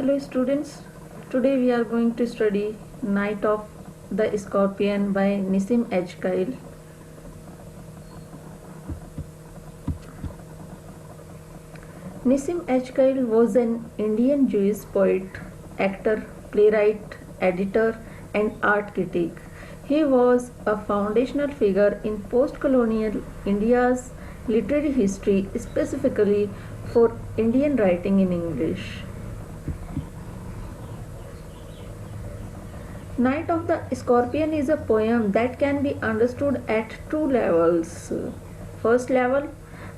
Hello students, today we are going to study Night of the Scorpion by Nissim H. Kyle. Nissim H. Kyle was an Indian Jewish poet, actor, playwright, editor and art critic. He was a foundational figure in post-colonial India's literary history, specifically for Indian writing in English. Night of the Scorpion is a poem that can be understood at two levels. First level,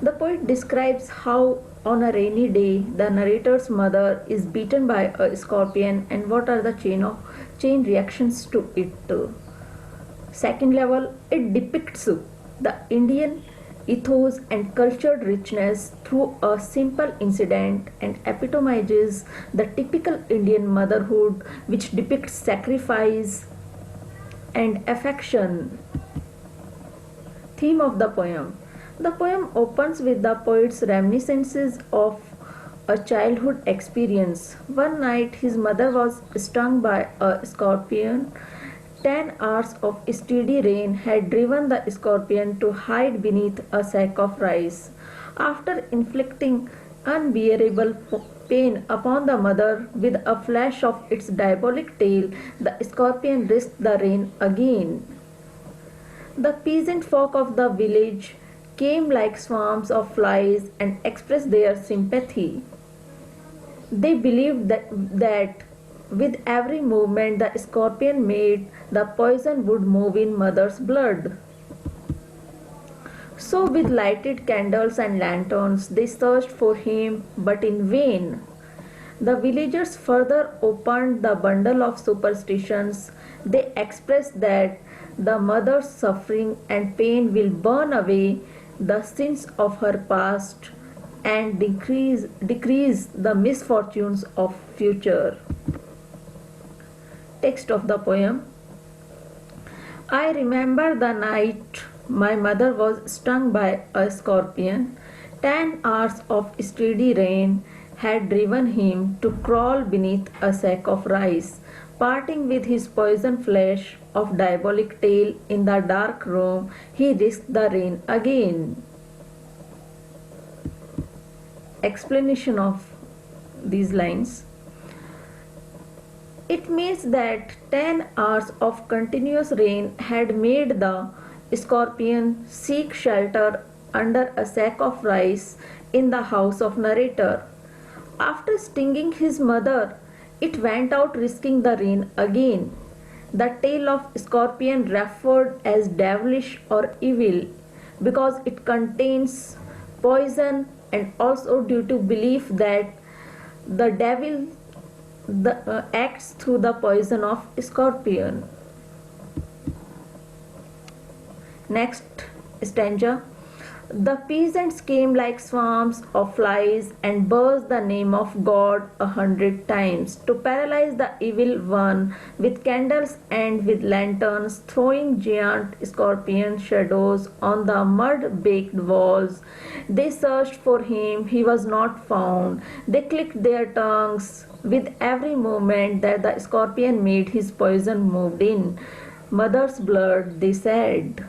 the poet describes how on a rainy day the narrator's mother is beaten by a scorpion and what are the chain reactions to it. Second level, it depicts the Indian ethos and cultured richness through a simple incident and epitomizes the typical Indian motherhood, which depicts sacrifice and affection. Theme of the poem. The poem opens with the poet's reminiscences of a childhood experience. One night his mother was stung by a scorpion. 10 hours of steady rain had driven the scorpion to hide beneath a sack of rice. After inflicting unbearable pain upon the mother with a flash of its diabolic tail, the scorpion risked the rain again. The peasant folk of the village came like swarms of flies and expressed their sympathy. They believed that with every movement the scorpion made, the poison would move in mother's blood. So, with lighted candles and lanterns, they searched for him, but in vain. The villagers further opened the bundle of superstitions. They expressed that the mother's suffering and pain will burn away the sins of her past and decrease the misfortunes of future. Text of the poem. I remember the night my mother was stung by a scorpion. 10 hours of steady rain had driven him to crawl beneath a sack of rice. Parting with his poison flesh of diabolic tail in the dark room, he risked the rain again. Explanation of these lines. It means that 10 hours of continuous rain had made the scorpion seek shelter under a sack of rice in the house of narrator. After stinging his mother, it went out risking the rain again. The tale of scorpion referred as devilish or evil because it contains poison and also due to belief that the devil acts through the poison of scorpion. Next stanza. The peasants came like swarms of flies and buzzed the name of God 100 times to paralyze the evil one with candles and with lanterns, throwing giant scorpion shadows on the mud-baked walls. They searched for him, he was not found. They clicked their tongues with every movement that the scorpion made, his poison moved in. Mother's blood, they said.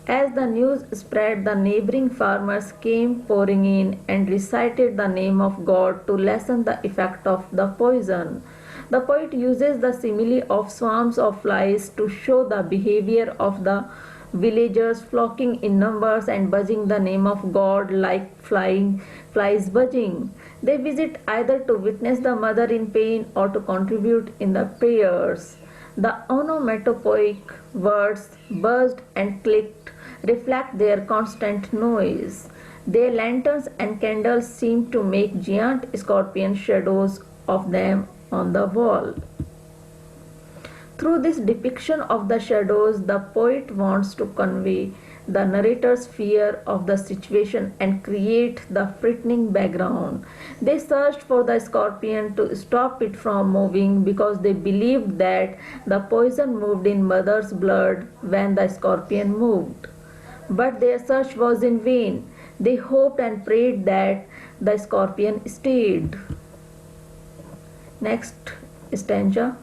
As the news spread, the neighboring farmers came pouring in and recited the name of God to lessen the effect of the poison. The poet uses the simile of swarms of flies to show the behavior of the villagers flocking in numbers and buzzing the name of God like flying flies buzzing. They visit either to witness the mother in pain or to contribute in the prayers. The onomatopoeic words buzzed and clicked reflect their constant noise. Their lanterns and candles seem to make giant scorpion shadows of them on the wall. Through this depiction of the shadows, the poet wants to convey the narrator's fear of the situation and create the frightening background. They searched for the scorpion to stop it from moving because they believed that the poison moved in mother's blood when the scorpion moved. But their search was in vain. They hoped and prayed that the scorpion stayed. Next stanza.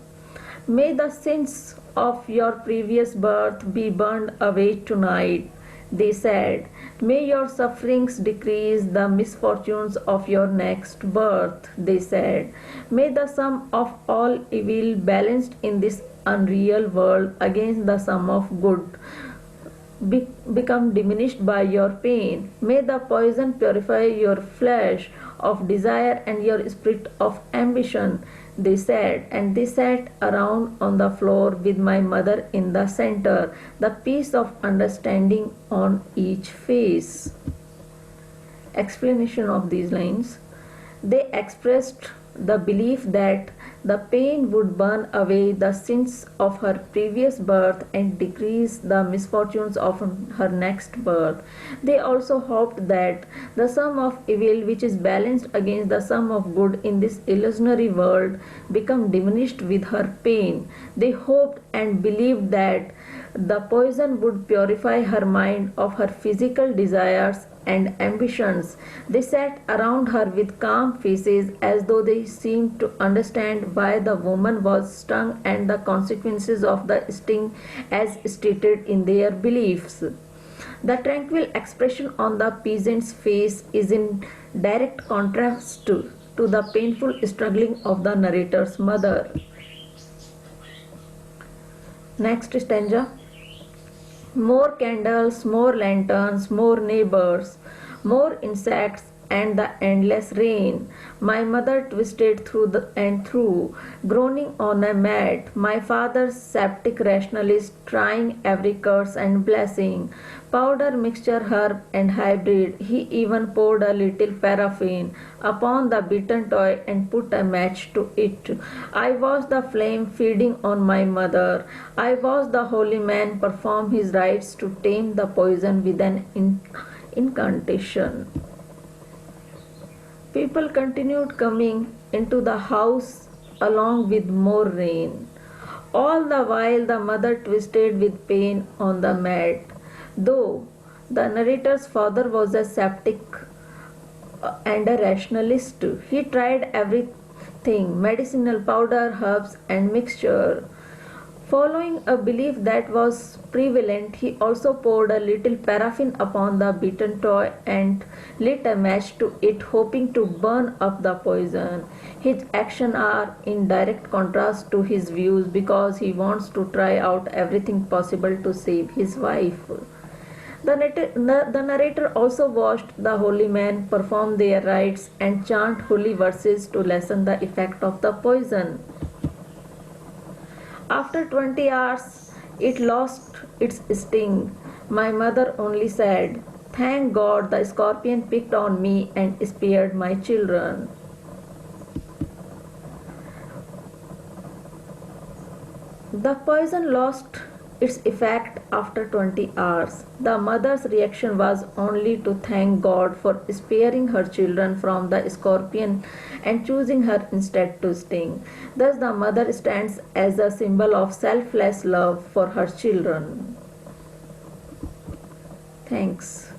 May the sins of your previous birth be burned away tonight, they said. May your sufferings decrease the misfortunes of your next birth, they said. May the sum of all evil balanced in this unreal world against the sum of good become diminished by your pain. May the poison purify your flesh of desire and your spirit of ambition, they said, and they sat around on the floor with my mother in the center, the peace of understanding on each face. Explanation of these lines. They expressed the belief that the pain would burn away the sins of her previous birth and decrease the misfortunes of her next birth. They also hoped that the sum of evil, which is balanced against the sum of good in this illusionary world, become diminished with her pain. They hoped and believed that the poison would purify her mind of her physical desires and ambitions. They sat around her with calm faces as though they seemed to understand why the woman was stung and the consequences of the sting as stated in their beliefs. The tranquil expression on the peasant's face is in direct contrast to the painful struggling of the narrator's mother. Next stanza. More candles, more lanterns, more neighbors, more insects, and the endless rain. My mother twisted through, groaning on a mat. My father, sceptic rationalist, trying every curse and blessing. Powder, mixture, herb, and hybrid. He even poured a little paraffin upon the beaten toy and put a match to it. I watched the flame feeding on my mother. I watched the holy man perform his rites to tame the poison with an incantation. People continued coming into the house along with more rain. All the while the mother twisted with pain on the mat. Though the narrator's father was a sceptic and a rationalist, he tried everything, medicinal powder, herbs, and mixture. Following a belief that was prevalent, he also poured a little paraffin upon the beaten toy and lit a match to it, hoping to burn up the poison. His actions are in direct contrast to his views because he wants to try out everything possible to save his wife. The narrator also watched the holy men perform their rites and chant holy verses to lessen the effect of the poison. After 20 hours, it lost its sting. My mother only said, "Thank God the scorpion picked on me and spared my children." The poison lost its effect after 20 hours. The mother's reaction was only to thank God for sparing her children from the scorpion and choosing her instead to sting. Thus, the mother stands as a symbol of selfless love for her children. Thanks.